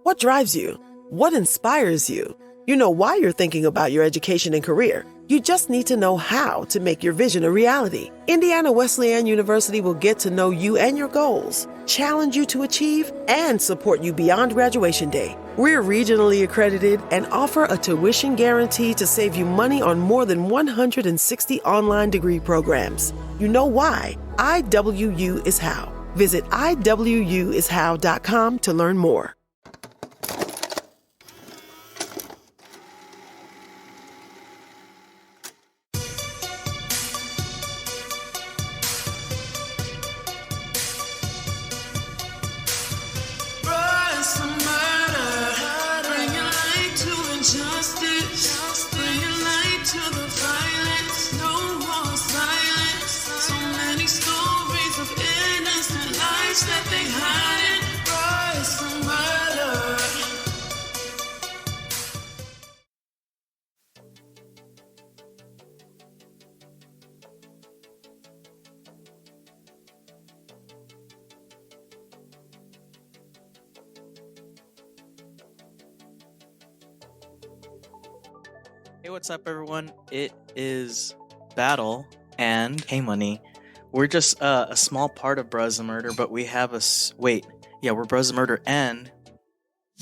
What drives you? What inspires you? You know why you're thinking about your education and career. You just need to know how to make your vision a reality. Indiana Wesleyan University will get to know you and your goals, challenge you to achieve, and support you beyond graduation day. We're regionally accredited and offer a tuition guarantee to save you money on more than 160 online degree programs. You know why? IWU is how. Visit iwuishow.com to learn more. Hey, what's up, everyone? It is Battle and Hey Money. We're just a small part of Bros the Murder, but we have we're Bros the Murder, and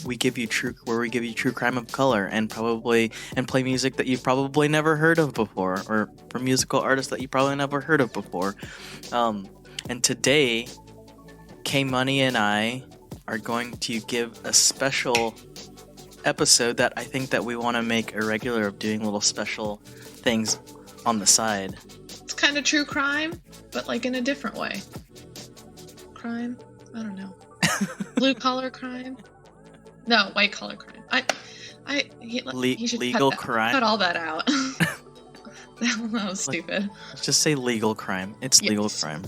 we give you true crime of color and play music that you've probably never heard of before, or from musical artists that you probably never heard of before. And today, K Money and I are going to give a special episode that I think that we want to make a regular of, doing little special things on the side. It's kind of true crime, but like in a different way. Crime? I don't know. Blue collar crime? No, white collar crime. He should legal crime. Cut all that out. That was stupid. Let's just say legal crime. It's legal crime.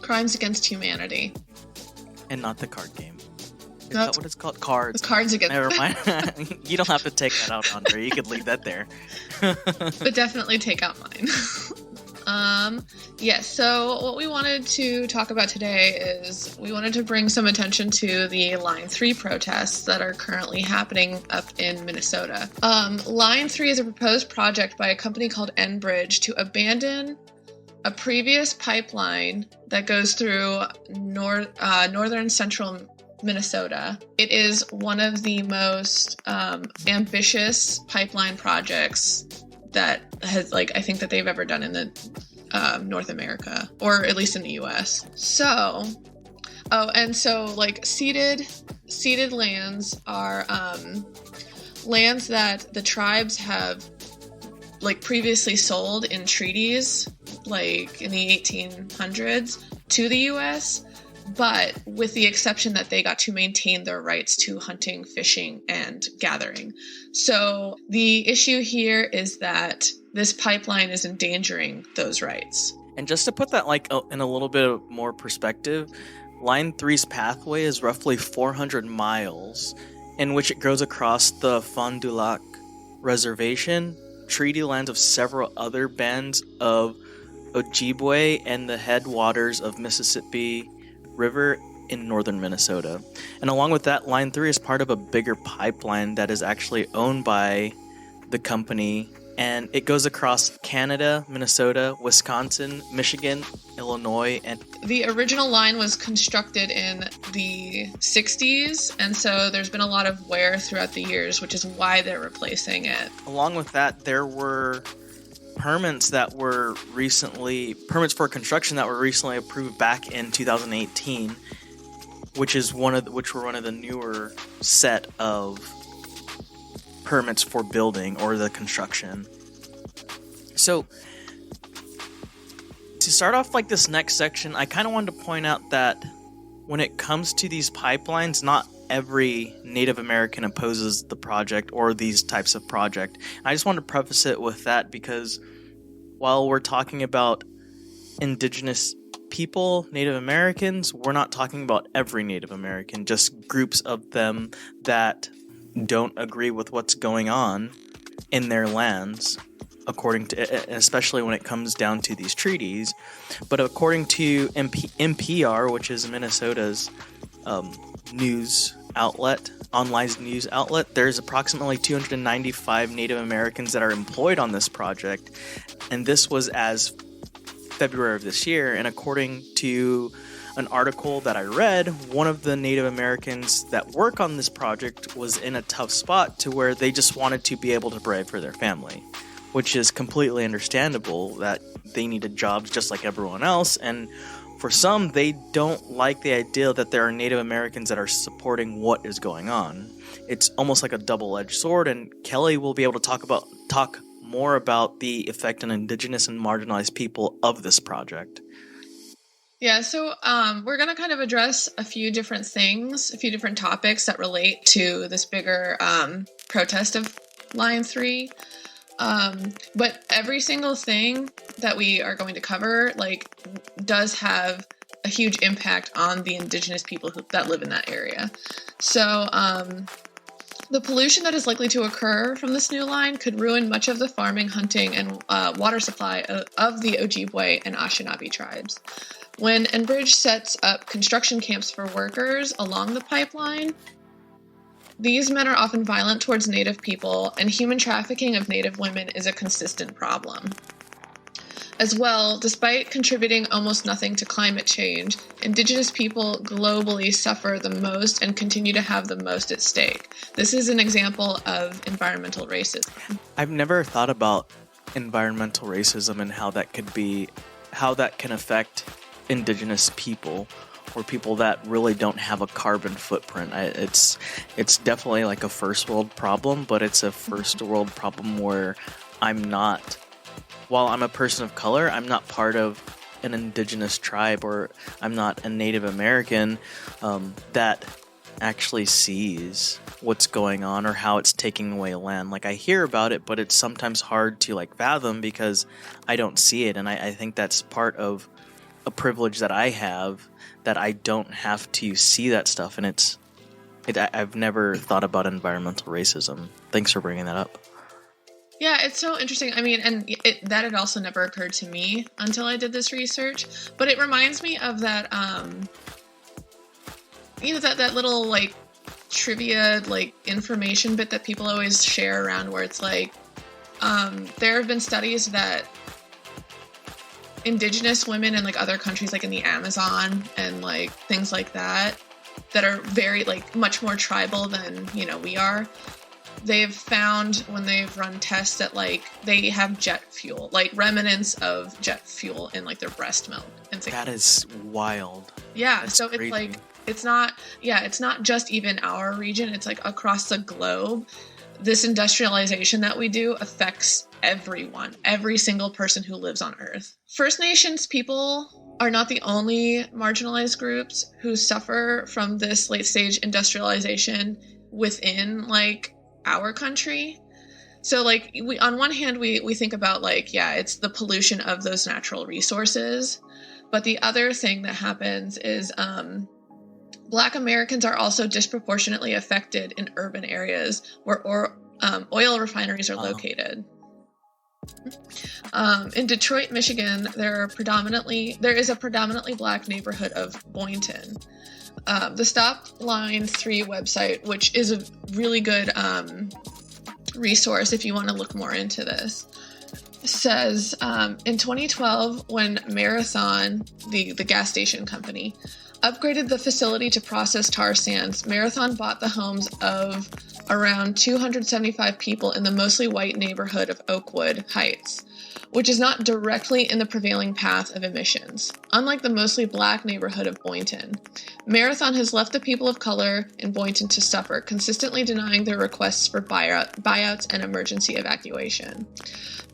Crimes against humanity. And not the card game. Is No, that what it's called? Cards. The cards against. Never mind. You don't have to take that out, Andre. You could leave that there. But definitely take out mine. Yes, so what we wanted to talk about today is we wanted to bring some attention to the Line 3 protests that are currently happening up in Minnesota. Line 3 is a proposed project by a company called Enbridge to abandon a previous pipeline that goes through northern central Minnesota. It is one of the most ambitious pipeline projects that has, I think that they've ever done in the North America, or at least in the U.S. So, ceded lands are lands that the tribes have previously sold in treaties, in the 1800s to the U.S., but with the exception that they got to maintain their rights to hunting, fishing, and gathering. So the issue here is that this pipeline is endangering those rights. And just to put that in a little bit of more perspective, Line 3's pathway is roughly 400 miles, in which it goes across the Fond du Lac Reservation, treaty lands of several other bands of Ojibwe, and the headwaters of Mississippi River in northern Minnesota. And along with that, Line 3 is part of a bigger pipeline that is actually owned by the company, and it goes across Canada, Minnesota, Wisconsin, Michigan, Illinois, and the original line was constructed in the 60s, and so there's been a lot of wear throughout the years, which is why they're replacing it. Along with that, there were permits for construction that were recently approved back in 2018, which were one of the newer set of permits for building or the construction. So to start off this next section, I kind of wanted to point out that when it comes to these pipelines, not every Native American opposes the project or these types of project. I just want to preface it with that, because while we're talking about indigenous people, Native Americans, we're not talking about every Native American, just groups of them that don't agree with what's going on in their lands, especially when it comes down to these treaties. But according to NPR, which is Minnesota's online news outlet, there's approximately 295 Native Americans that are employed on this project, and this was as February of this year. And according to an article that I read, one of the Native Americans that work on this project was in a tough spot to where they just wanted to be able to provide for their family, which is completely understandable that they needed jobs just like everyone else. And for some, they don't like the idea that there are Native Americans that are supporting what is going on. It's almost like a double-edged sword, and Kelly will be able to talk more about the effect on indigenous and marginalized people of this project. Yeah, so we're going to kind of address a few different things, a few different topics that relate to this bigger protest of Line 3. But every single thing that we are going to cover, does have a huge impact on the indigenous people that live in that area. So, the pollution that is likely to occur from this new line could ruin much of the farming, hunting, and water supply of the Ojibwe and Anishinaabe tribes. When Enbridge sets up construction camps for workers along the pipeline, these men are often violent towards Native people, and human trafficking of Native women is a consistent problem. As well, despite contributing almost nothing to climate change, Indigenous people globally suffer the most and continue to have the most at stake. This is an example of environmental racism. I've never thought about environmental racism and how that can affect Indigenous people, or people that really don't have a carbon footprint. It's definitely like a first world problem, but it's a first world problem where while I'm a person of color, I'm not part of an indigenous tribe, or I'm not a Native American that actually sees what's going on or how it's taking away land. I hear about it, but it's sometimes hard to fathom because I don't see it. And I think that's part of a privilege that I have, that I don't have to see that stuff. And I've never thought about environmental racism. Thanks for bringing that up. Yeah, it's so interesting. I mean, and that had also never occurred to me until I did this research. But it reminds me of that, that little trivia information bit that people always share around, where it's there have been studies that Indigenous women in other countries, in the Amazon and things like that are very much more tribal than we are. They've found when they've run tests that they have jet fuel, remnants of jet fuel in their breast milk. And that is wild. Yeah, that's so crazy. It's not just even our region. It's across the globe. This industrialization that we do affects everyone, every single person who lives on Earth. First Nations people are not the only marginalized groups who suffer from this late stage industrialization within our country. So we on one hand we think about it's the pollution of those natural resources, but the other thing that happens is Black Americans are also disproportionately affected in urban areas where oil refineries are located. In Detroit, Michigan, there is a predominantly Black neighborhood of Boynton. The Stop Line 3 website, which is a really good resource if you want to look more into this, says in 2012, when Marathon, the gas station company, upgraded the facility to process tar sands, Marathon bought the homes of around 275 people in the mostly white neighborhood of Oakwood Heights, which is not directly in the prevailing path of emissions. Unlike the mostly Black neighborhood of Boynton, Marathon has left the people of color in Boynton to suffer, consistently denying their requests for buyouts and emergency evacuation.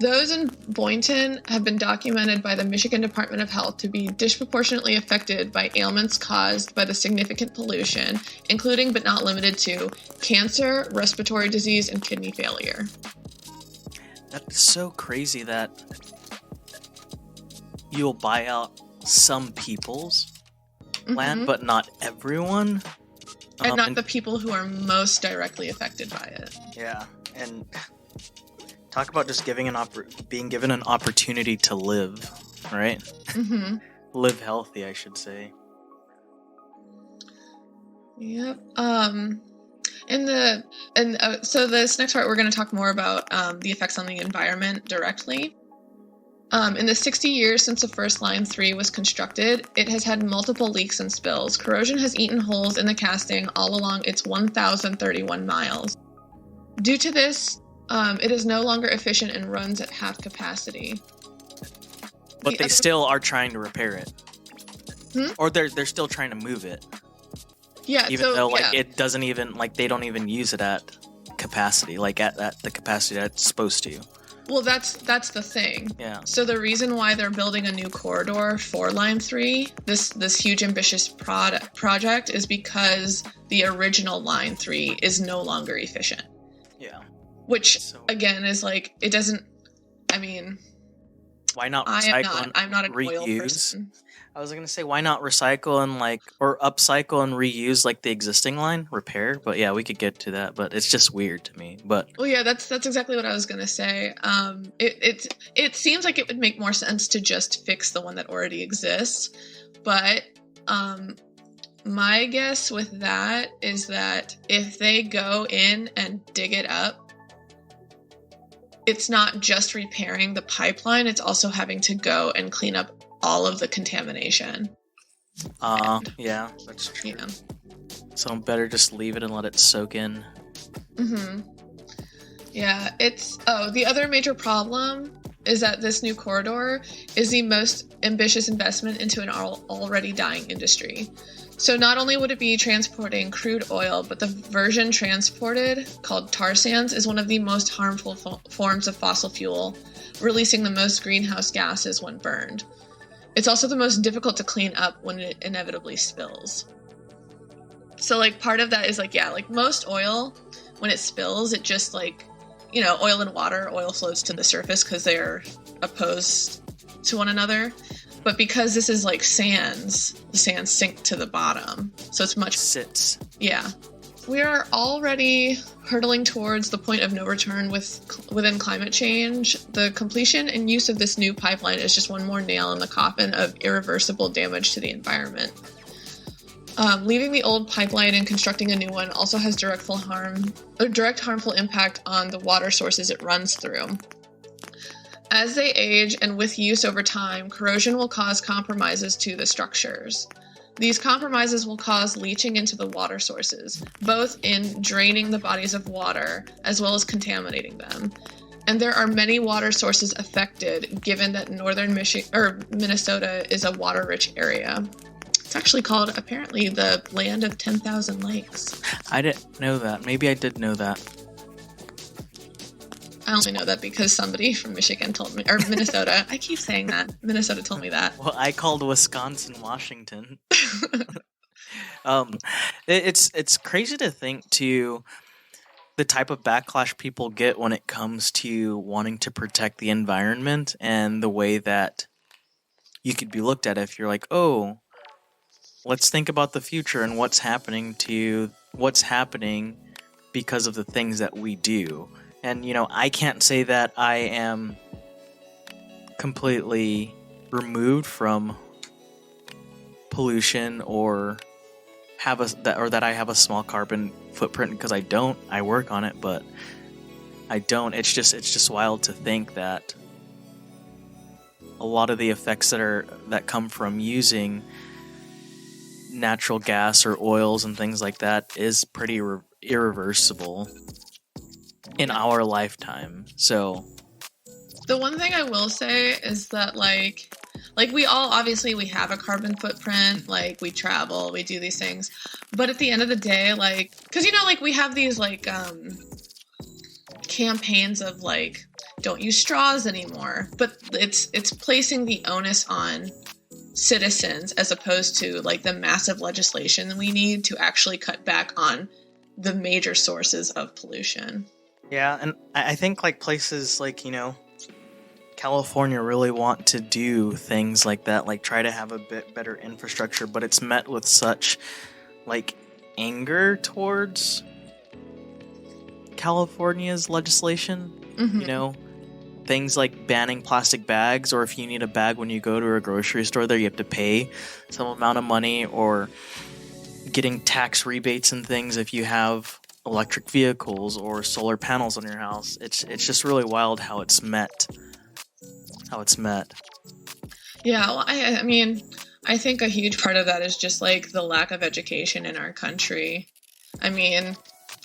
Those in Boynton have been documented by the Michigan Department of Health to be disproportionately affected by ailments caused by the significant pollution, including but not limited to cancer, respiratory disease, and kidney failure. That's so crazy that you'll buy out some people's land, but not everyone. And not the people who are most directly affected by it. Yeah, and talk about just being given an opportunity to live, right? Mm-hmm. Live healthy, I should say. Yep. So this next part, we're going to talk more about the effects on the environment directly. In the 60 years since the first Line 3 was constructed, it has had multiple leaks and spills. Corrosion has eaten holes in the casting all along its 1,031 miles. Due to this, it is no longer efficient and runs at half capacity. But they still are trying to repair it. Or they're still trying to move it. Yeah, even though it doesn't even they don't even use it at capacity, at the capacity that it's supposed to. Well, that's the thing. Yeah. So the reason why they're building a new corridor for Line 3, this huge ambitious project, is because the original Line 3 is no longer efficient. Yeah. Which again is it doesn't. I mean, why not recycle? I'm not an reuse? oil person. I was gonna say, why not recycle and or upcycle and reuse the existing line, repair? But yeah, we could get to that. But it's just weird to me. But well, yeah, that's exactly what I was gonna say. It seems like it would make more sense to just fix the one that already exists. But my guess with that is that if they go in and dig it up, it's not just repairing the pipeline; it's also having to go and clean up all of the contamination. Yeah, that's true. Yeah. So better just leave it and let it soak in. Yeah, the other major problem is that this new corridor is the most ambitious investment into an already dying industry. So not only would it be transporting crude oil, but the version transported, called tar sands, is one of the most harmful forms of fossil fuel, releasing the most greenhouse gases when burned. It's also the most difficult to clean up when it inevitably spills. So, part of that is, most oil, when it spills, it just, oil and water, oil floats to the surface because they're opposed to one another. But because this is, sands, the sands sink to the bottom. So it's much... Sits. Yeah. We are already hurtling towards the point of no return within climate change. The completion and use of this new pipeline is just one more nail in the coffin of irreversible damage to the environment. Leaving the old pipeline and constructing a new one also has direct harmful impact on the water sources it runs through. As they age and with use over time, corrosion will cause compromises to the structures. These compromises will cause leaching into the water sources, both in draining the bodies of water as well as contaminating them. And there are many water sources affected, given that northern Minnesota is a water-rich area. It's actually called, apparently, the land of 10,000 lakes. I didn't know that. Maybe I did know that. I only know that because somebody from Michigan told me, or Minnesota. I keep saying that. Minnesota told me that. Well, I called Wisconsin, Washington. It's crazy to think to the type of backlash people get when it comes to wanting to protect the environment and the way that you could be looked at if you're like, oh, let's think about the future and what's happening because of the things that we do. And, I can't say that I am completely removed from pollution or that I have a small carbon footprint, because I don't. I work on it, but I don't. It's just wild to think that a lot of the effects that come from using natural gas or oils and things like that is pretty irreversible in our lifetime. So the one thing I will say is that we all, obviously we have a carbon footprint, we travel, we do these things, but at the end of the day, because we have these campaigns of don't use straws anymore, but it's placing the onus on citizens as opposed to the massive legislation we need to actually cut back on the major sources of pollution. Yeah, and I think places California really want to do things like that, try to have a bit better infrastructure, but it's met with such anger towards California's legislation. Mm-hmm. Things like banning plastic bags, or if you need a bag when you go to a grocery store there, you have to pay some amount of money, or getting tax rebates and things if you have electric vehicles or solar panels on your house. It's just really wild how it's met. Yeah, well, I mean, I think a huge part of that is just like the lack of education in our country. I mean,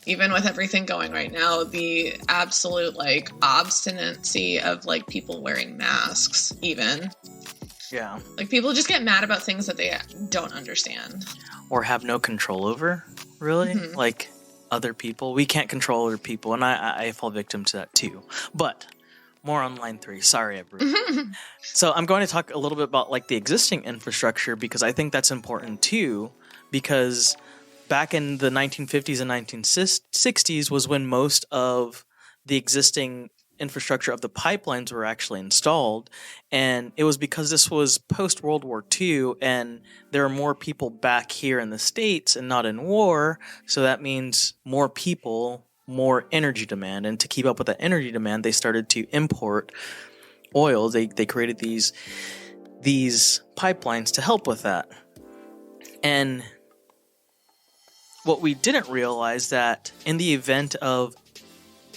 even with everything going right now, the absolute like obstinacy of like people wearing masks, even. Yeah. Like people just get mad about things that they don't understand. Or have no control over, really. Mhm. Like other people. We can't control other people, and I fall victim to that too. But more on line 3. Sorry, everyone. So I'm going to talk a little bit about like the existing infrastructure because I think that's important too. Because back in the 1950s and 1960s was when most of the existing infrastructure of the pipelines were actually installed, and it was because this was post World War II and there are more people back here in the States and not in war, so that means more people, more energy demand, and to keep up with that energy demand they started to import oil. They created these pipelines to help with that. And what we didn't realize that in the event of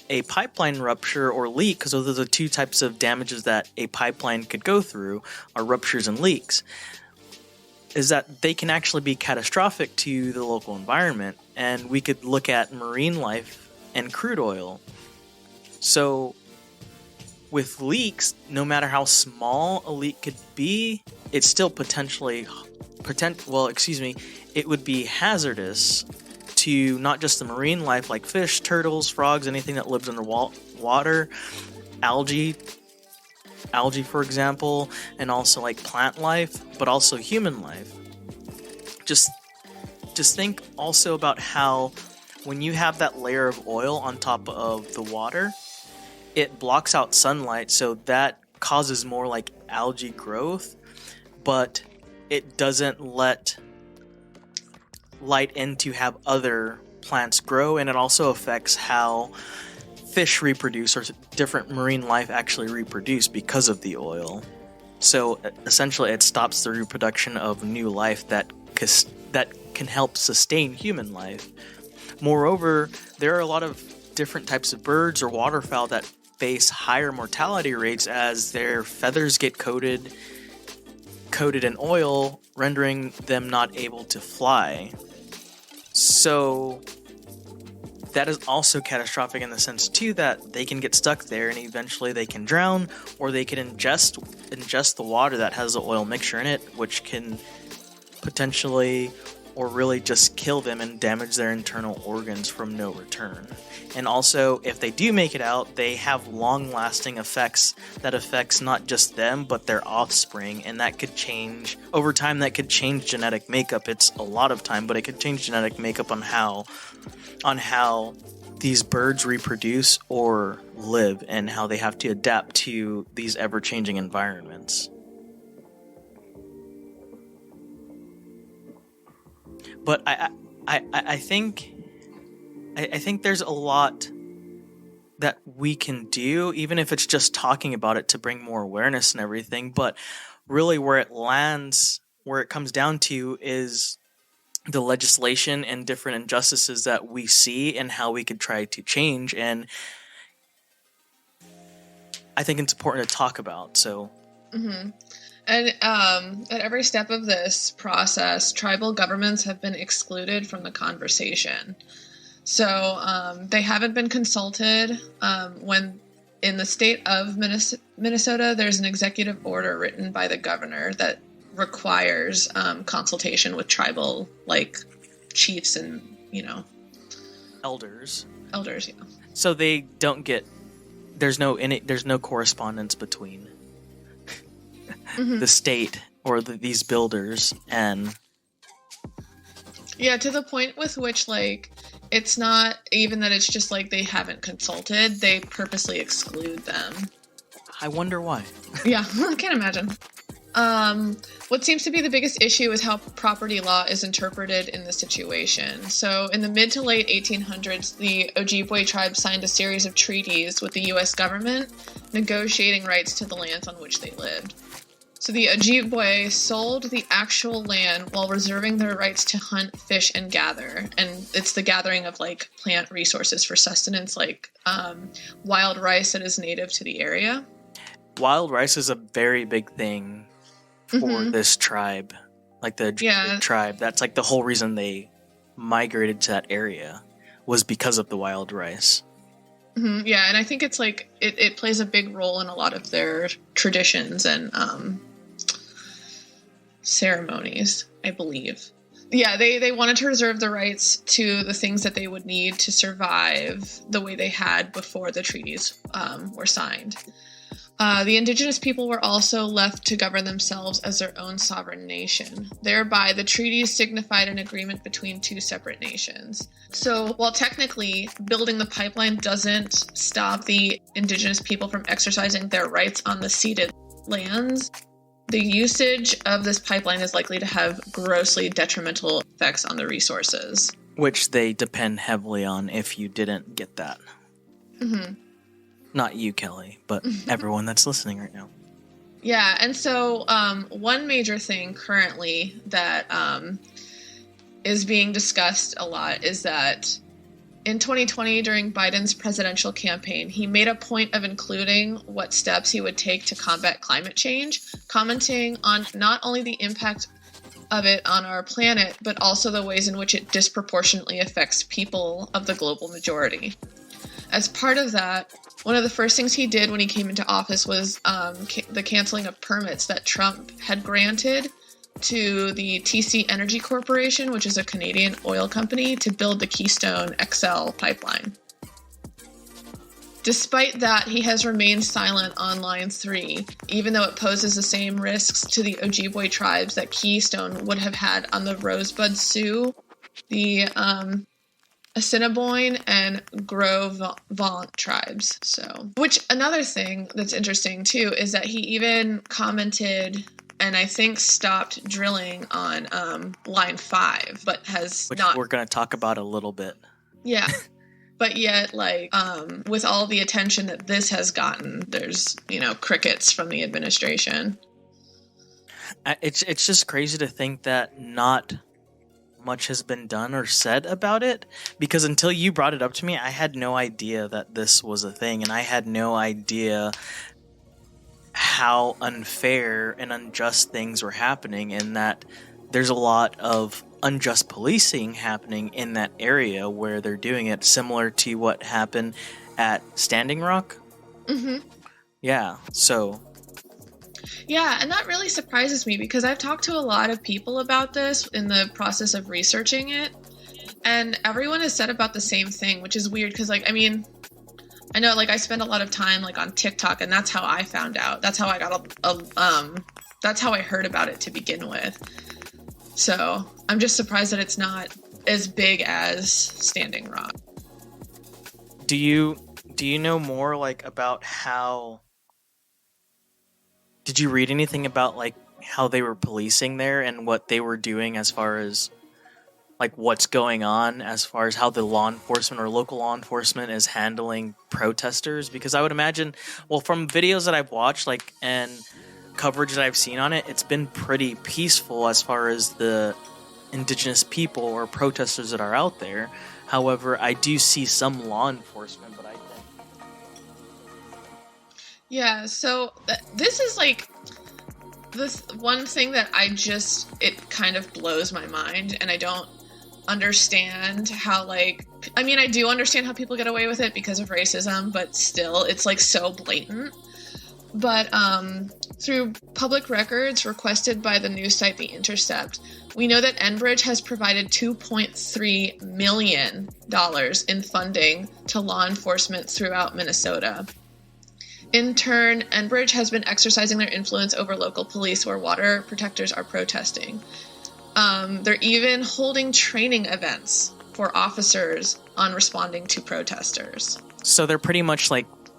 a pipeline rupture or leak, because those are the two types of damages that a pipeline could go through, are ruptures and leaks, is that they can actually be catastrophic to the local environment. And we could look at marine life and crude oil. So with leaks, no matter how small a leak could be, it's still it would be hazardous to not just the marine life like fish, turtles, frogs, anything that lives underwater, algae for example, and also like plant life, but also human life. Just think also about how when you have that layer of oil on top of the water, it blocks out sunlight, so that causes more like algae growth, but it doesn't let light in to have other plants grow, and it also affects how fish reproduce or different marine life actually reproduce because of the oil. So essentially it stops the reproduction of new life that can help sustain human life. Moreover, there are a lot of different types of birds or waterfowl that face higher mortality rates as their feathers get coated in oil, rendering them not able to fly. So that is also catastrophic in the sense too that they can get stuck there and eventually they can drown, or they can ingest the water that has the oil mixture in it, which can potentially or really just kill them and damage their internal organs from no return. And also, if they do make it out, they have long-lasting effects that affects not just them, but their offspring, and that could change over time. That could change genetic makeup. It's a lot of time, but it could change genetic makeup on how these birds reproduce or live, and how they have to adapt to these ever-changing environments. But I think there's a lot that we can do, even if it's just talking about it to bring more awareness and everything. But really where it lands, where it comes down to, is the legislation and different injustices that we see and how we could try to change. And I think it's important to talk about. So. Mm-hmm. And at every step of this process, tribal governments have been excluded from the conversation. So they haven't been consulted. When in the state of Minnesota, there's an executive order written by the governor that requires consultation with tribal chiefs and elders. Yeah. So they don't get. There's no correspondence between the state or these builders and. Yeah, to the point with which it's not even that it's just they haven't consulted, they purposely exclude them. I wonder why. Yeah, I can't imagine. What seems to be the biggest issue is how property law is interpreted in the situation. So in the mid to late 1800s, the Ojibwe tribe signed a series of treaties with the U.S. government, negotiating rights to the lands on which they lived. So the Ojibwe sold the actual land while reserving their rights to hunt, fish, and gather. And it's the gathering of like plant resources for sustenance, like wild rice that is native to the area. Wild rice is a very big thing for this tribe, like the Ojibwe tribe. That's like the whole reason they migrated to that area was because of the wild rice. Yeah, and I think it's like it plays a big role in a lot of their traditions and ceremonies, I believe. Yeah, they wanted to reserve the rights to the things that they would need to survive the way they had before the treaties were signed. The indigenous people were also left to govern themselves as their own sovereign nation. Thereby, the treaties signified an agreement between two separate nations. So, while technically building the pipeline doesn't stop the indigenous people from exercising their rights on the ceded lands, the usage of this pipeline is likely to have grossly detrimental effects on the resources. Which they depend heavily on if you didn't get that. Not you, Kelly, but everyone that's listening right now. Yeah, and so one major thing currently that is being discussed a lot is that in 2020, during Biden's presidential campaign, he made a point of including what steps he would take to combat climate change, commenting on not only the impact of it on our planet, but also the ways in which it disproportionately affects people of the global majority. As part of that, one of the first things he did when he came into office was the canceling of permits that Trump had granted to the TC Energy Corporation, which is a Canadian oil company, to build the Keystone XL pipeline. Despite that, he has remained silent on Line 3, even though it poses the same risks to the Ojibwe tribes that Keystone would have had on the Rosebud Sioux, the Assiniboine, and Gros Ventre tribes. So, which another thing that's interesting too is that he even commented and I think stopped drilling on Line 5, but Which not. We're going to talk about a little bit. Yeah. But yet, like, with all the attention that this has gotten, there's, crickets from the administration. It's just crazy to think that not much has been done or said about it, because until you brought it up to me, I had no idea that this was a thing, and I had no idea how unfair and unjust things were happening, and that there's a lot of unjust policing happening in that area where they're doing it, similar to what happened at Standing Rock. Yeah, so... Yeah, and that really surprises me because I've talked to a lot of people about this in the process of researching it, and everyone has said about the same thing, which is weird because, I know, I spend a lot of time, on TikTok, and that's how I found out. That's how I got that's how I heard about it to begin with. So, I'm just surprised that it's not as big as Standing Rock. Do you know more, about how... Did you read anything about, how they were policing there and what they were doing as far as, what's going on as far as how the law enforcement or local law enforcement is handling protesters? Because I would imagine, well, from videos that I've watched, and coverage that I've seen on it, it's been pretty peaceful as far as the indigenous people or protesters that are out there. However, I do see some law enforcement, but I think... Yeah, so this is this one thing that it kind of blows my mind, and I don't understand how, I do understand how people get away with it because of racism, but still, it's, so blatant. But through public records requested by the news site The Intercept, we know that Enbridge has provided $2.3 million in funding to law enforcement throughout Minnesota. In turn, Enbridge has been exercising their influence over local police where water protectors are protesting. They're even holding training events for officers on responding to protesters. So they're pretty much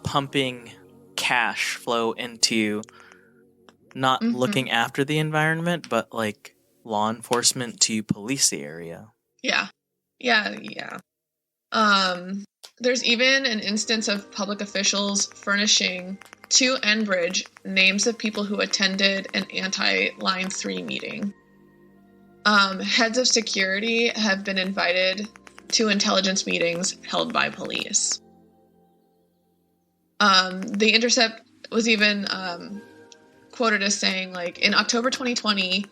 pumping cash flow into not looking after the environment, but law enforcement to police the area. Yeah. There's even an instance of public officials furnishing to Enbridge names of people who attended an anti-Line 3 meeting. Heads of security have been invited to intelligence meetings held by police. The Intercept was even quoted as saying, like, in October 2020,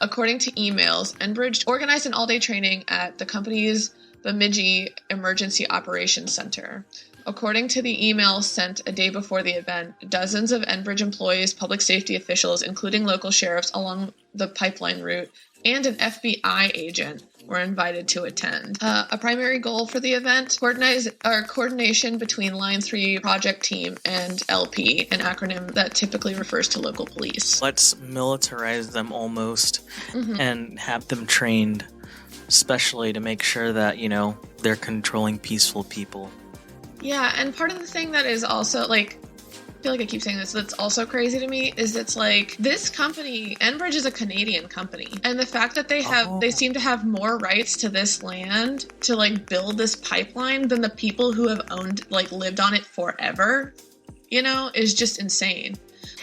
according to emails, Enbridge organized an all-day training at the company's Bemidji Emergency Operations Center. According to the email sent a day before the event, dozens of Enbridge employees, public safety officials, including local sheriffs along the pipeline route, and an FBI agent were invited to attend. A primary goal for the event, coordination between Line 3 project team and LP, an acronym that typically refers to local police. Let's militarize them almost and have them trained, especially to make sure that, you know, they're controlling peaceful people. Yeah, and part of the thing that is also, like, I feel like I keep saying this, that's also crazy to me, is it's like, this company, Enbridge is a Canadian company, and the fact that they seem to have more rights to this land to, like, build this pipeline than the people who have owned, like, lived on it forever, you know, is just insane.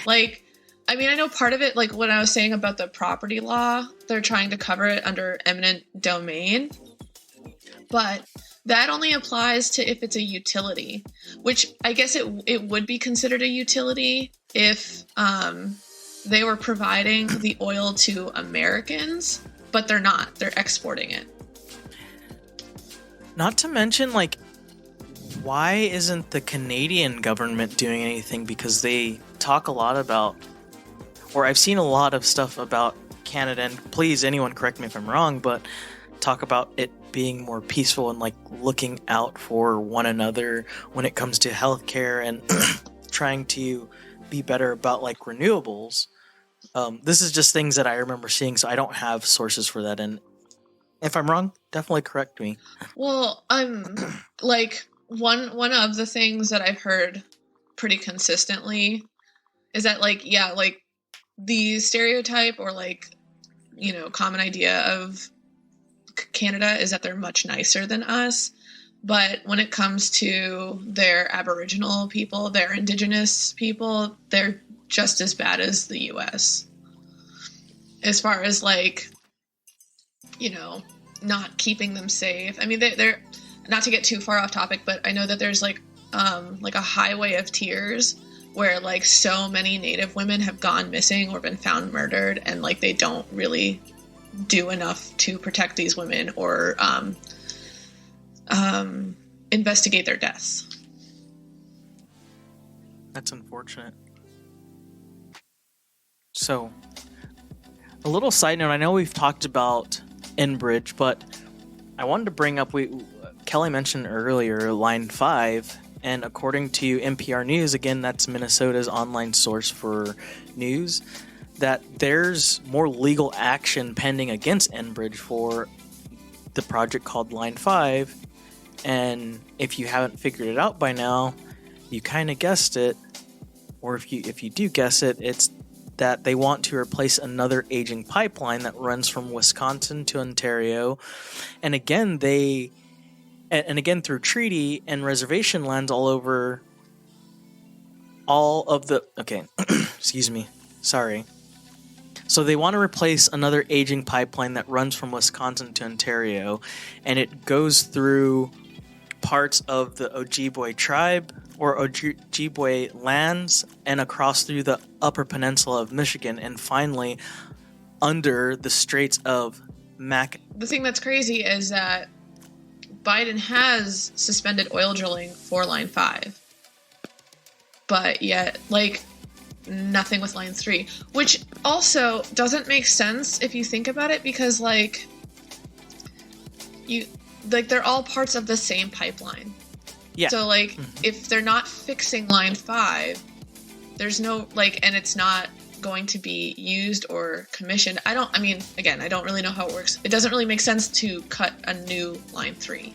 Like, I mean, I know part of it, like, when I was saying about the property law, they're trying to cover it under eminent domain, but that only applies to if it's a utility, which I guess it would be considered a utility if they were providing the oil to Americans, but they're not. They're exporting it. Not to mention, like, why isn't the Canadian government doing anything? Because they talk a lot about, or I've seen a lot of stuff about Canada, and please, anyone correct me if I'm wrong, but talk about it being more peaceful and, like, looking out for one another when it comes to healthcare and trying to be better about, like, renewables. This is just things that I remember seeing, so I don't have sources for that. And if I'm wrong, definitely correct me. Well, like, one of the things that I've heard pretty consistently is that, like, yeah, like, the stereotype or, like, you know, common idea of Canada is that they're much nicer than us, but when it comes to their Aboriginal people, their indigenous people, they're just as bad as the US as far as, like, you know, not keeping them safe. I mean, they're not to get too far off topic, but I know that there's like a highway of tears where, like, so many Native women have gone missing or been found murdered, and, like, they don't really do enough to protect these women or investigate their deaths. That's unfortunate. So, a little side note, I know we've talked about Enbridge, but I wanted to bring up, Kelly mentioned earlier Line 5, and according to NPR News, again, that's Minnesota's online source for news, that there's more legal action pending against Enbridge for the project called Line 5. And if you haven't figured it out by now, you kind of guessed it. Or if you do guess it, it's that they want to replace another aging pipeline that runs from Wisconsin to Ontario. And again, through treaty and reservation lands all over all of the... Okay, excuse me. Sorry. So they want to replace another aging pipeline that runs from Wisconsin to Ontario, and it goes through parts of the Ojibwe tribe or Ojibwe lands and across through the Upper Peninsula of Michigan and finally under the Straits of Mac. The thing that's crazy is that Biden has suspended oil drilling for Line 5, but yet, like, nothing with Line 3, which also doesn't make sense if you think about it, because, like, they're all parts of the same pipeline. Yeah. So, like, if they're not fixing Line 5, there's no, like, and it's not going to be used or commissioned. I don't really know how it works. It doesn't really make sense to cut a new Line 3.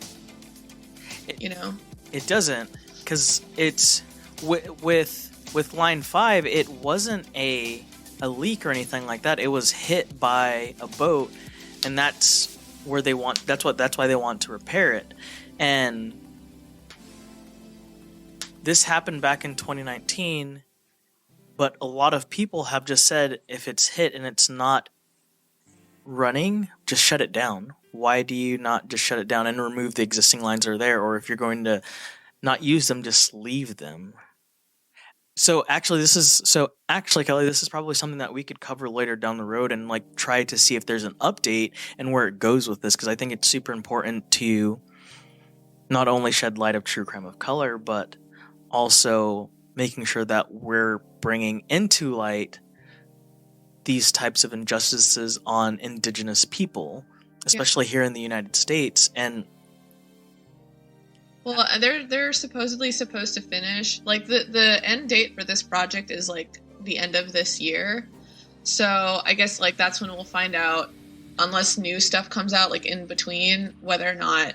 You know? It doesn't, because it's with Line 5, it wasn't a leak or anything like that. It was hit by a boat, and that's why they want to repair it. And this happened back in 2019, But a lot of people have just said if it's hit and it's not running, just shut it down. Why do you not just shut it down and remove the existing lines that are there? Or if you're going to not use them, just leave them. So actually, Kelly, this is probably something that we could cover later down the road and like try to see if there's an update and where it goes with this, because I think it's super important to not only shed light of true crime of color, but also making sure that we're bringing into light these types of injustices on indigenous people, especially here in the United States. And well, they're supposedly supposed to finish, like, the end date for this project is like the end of this year. So I guess like that's when we'll find out, unless new stuff comes out like in between, whether or not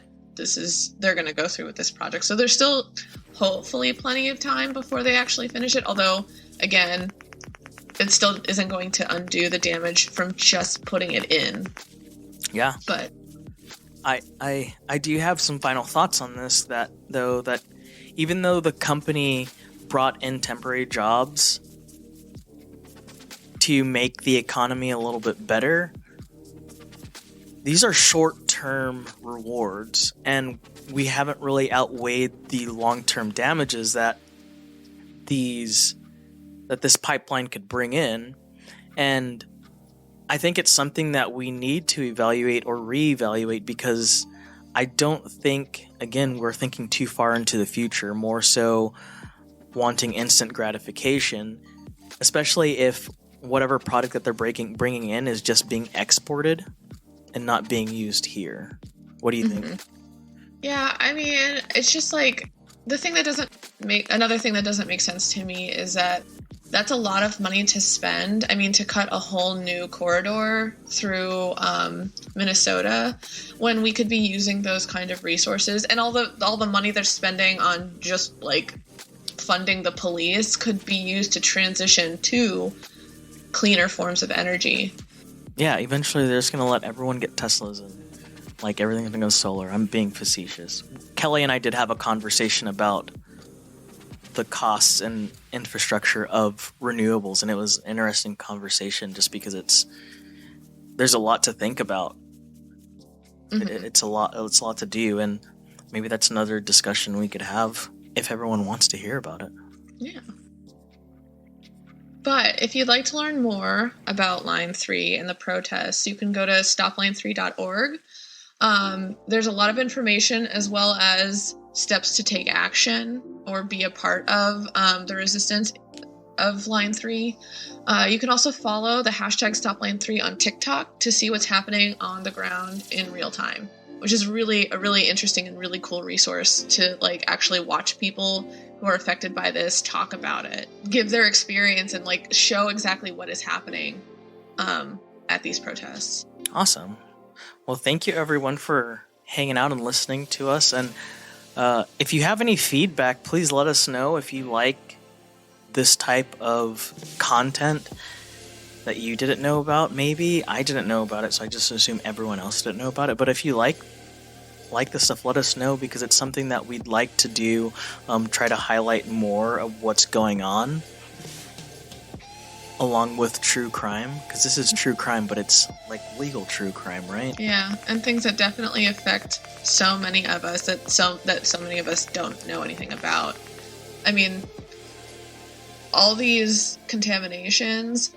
they're going to go through with this project. So there's still hopefully plenty of time before they actually finish it. Although, again, it still isn't going to undo the damage from just putting it in. Yeah. But I do have some final thoughts on this, that even though the company brought in temporary jobs to make the economy a little bit better, these are short-term rewards, and we haven't really outweighed the long-term damages that this pipeline could bring in. And I think it's something that we need to evaluate or reevaluate, because I don't think, again, we're thinking too far into the future, more so wanting instant gratification, especially if whatever product that they're bringing in is just being exported and not being used here. What do you think? Yeah, I mean, it's just like another thing that doesn't make sense to me is that that's a lot of money to spend. I mean, to cut a whole new corridor through Minnesota, when we could be using those kind of resources, and all the money they're spending on just like funding the police could be used to transition to cleaner forms of energy. Yeah, eventually they're just going to let everyone get Teslas and like everything's going to go solar. I'm being facetious. Kelly and I did have a conversation about the costs and infrastructure of renewables, and it was an interesting conversation just because there's a lot to think about. It's a lot to do, and maybe that's another discussion we could have if everyone wants to hear about it. Yeah. But if you'd like to learn more about Line 3 and the protests, you can go to stopline3.org. There's a lot of information, as well as steps to take action or be a part of the resistance of Line 3. You can also follow the hashtag StopLine3 on TikTok to see what's happening on the ground in real time, which is really a really interesting and really cool resource to like actually watch people who are affected by this talk about it, give their experience, and like show exactly what is happening at these protests. Awesome. Well, thank you everyone for hanging out and listening to us. And if you have any feedback, please let us know. If you like this type of content that you didn't know about, maybe I didn't know about it, so I just assume everyone else didn't know about it. But if you like this stuff, let us know, because it's something that we'd like to do, try to highlight more of what's going on along with true crime, because this is true crime, but it's like legal true crime, right? Yeah, and things that definitely affect so many of us that so many of us don't know anything about. I mean, all these contaminations,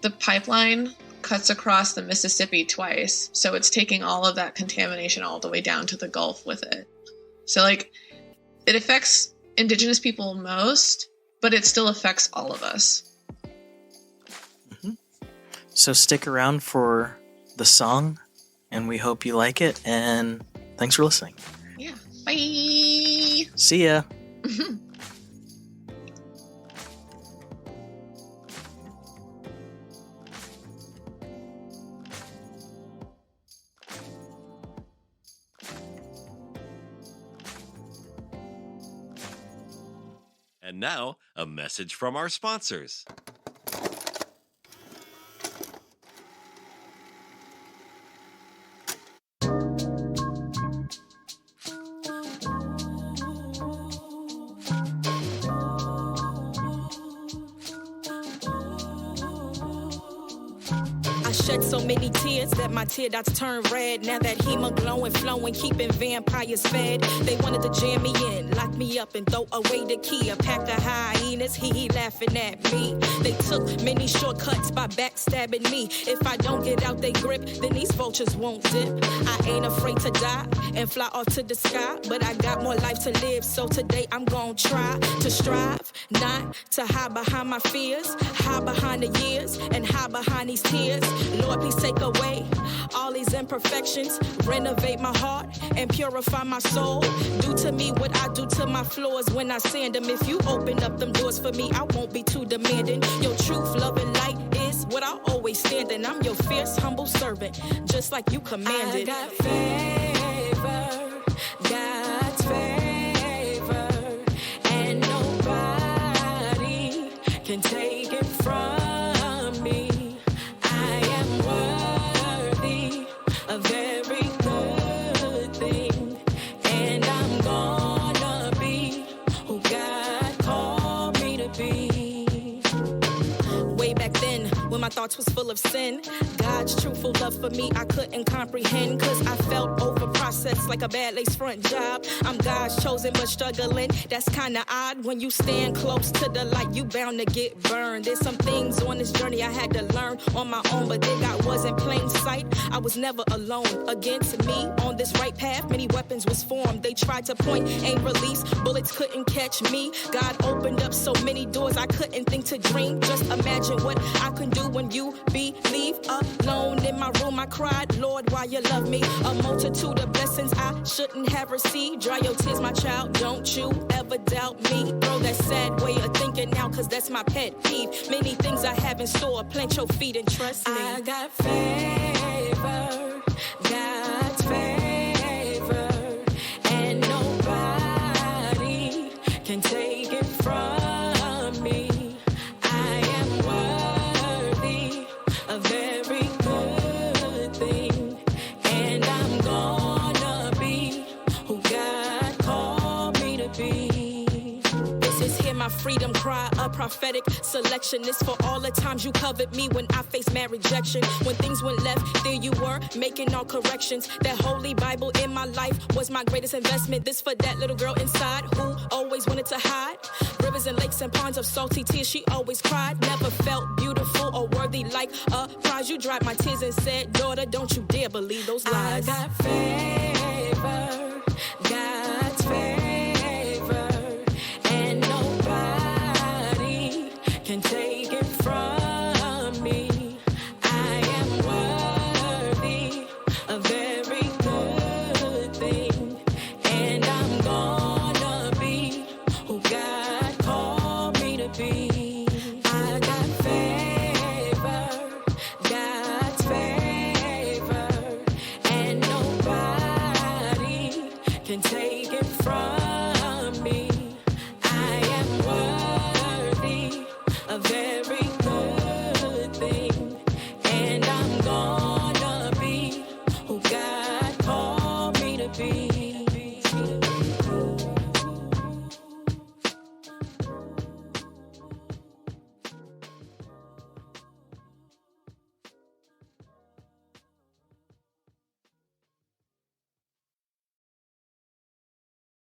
the pipeline cuts across the Mississippi twice, so it's taking all of that contamination all the way down to the Gulf with it. So like, it affects indigenous people most, but it still affects all of us. So stick around for the song, and we hope you like it, and thanks for listening. Yeah. Bye! See ya! And now, a message from our sponsors. shed so many tears that my tear dots turn red. Now that hemoglobin flowing, keeping vampires fed. They wanted to jam me in, lock me up, and throw away the key. A pack of hyenas, he laughing at me. They took many shortcuts by backstabbing me. If I don't get out they grip, then these vultures won't dip. I ain't afraid to die and fly off to the sky, but I got more life to live, so today I'm gonna try to strive, not to hide behind my fears, hide behind the years, and hide behind these tears. Lord, please take away all these imperfections, renovate my heart and purify my soul. Do to me what I do to my floors when I sand them. If you open up them doors for me, I won't be too demanding. Your truth, love, and light is what I always stand in. I'm your fierce, humble servant, just like you commanded. I got favor, God's favor, and nobody can take it from me. I am worthy of every good thing, and I'm gonna be who God called me to be. Way back then, when my thoughts was full of sin, God's truthful love for me I couldn't comprehend, cause I felt over-processed like a bad lace front job. I'm God's chosen but struggling, that's kinda odd. When you stand close to the light, you bound to get burned. There's some things on this journey I had to learn on my own, but then God was in plain sight. I was never alone. Against me, on this right path, many weapons was formed. They tried to point, aim, release, bullets couldn't catch me. God opened up so many doors I couldn't think to dream. Just imagine what I can do when you believe. Alone in my room I cried, Lord, why you love me? A multitude of blessings I shouldn't have received. Dry your tears, my child, don't you ever doubt me. Throw that sad way of thinking out, cause that's my pet peeve. Many things I have in store, plant your feet and trust me. I got favor, God's favor, and nobody can take it from me. I am worthy of every good thing, and I'm gonna be who God called me to be. This is Hear My Freedom Cry, a prophetic selection. This for all the times you covered me when I faced mad rejection. When things went left, there you were, making all corrections. That holy Bible in my life was my greatest investment. This for that little girl inside who always wanted to hide. Rivers and lakes and ponds of salty tears, she always cried. Never felt beautiful or worthy like a prize. You dried my tears and said, daughter, don't you dare believe those lies. I got favor,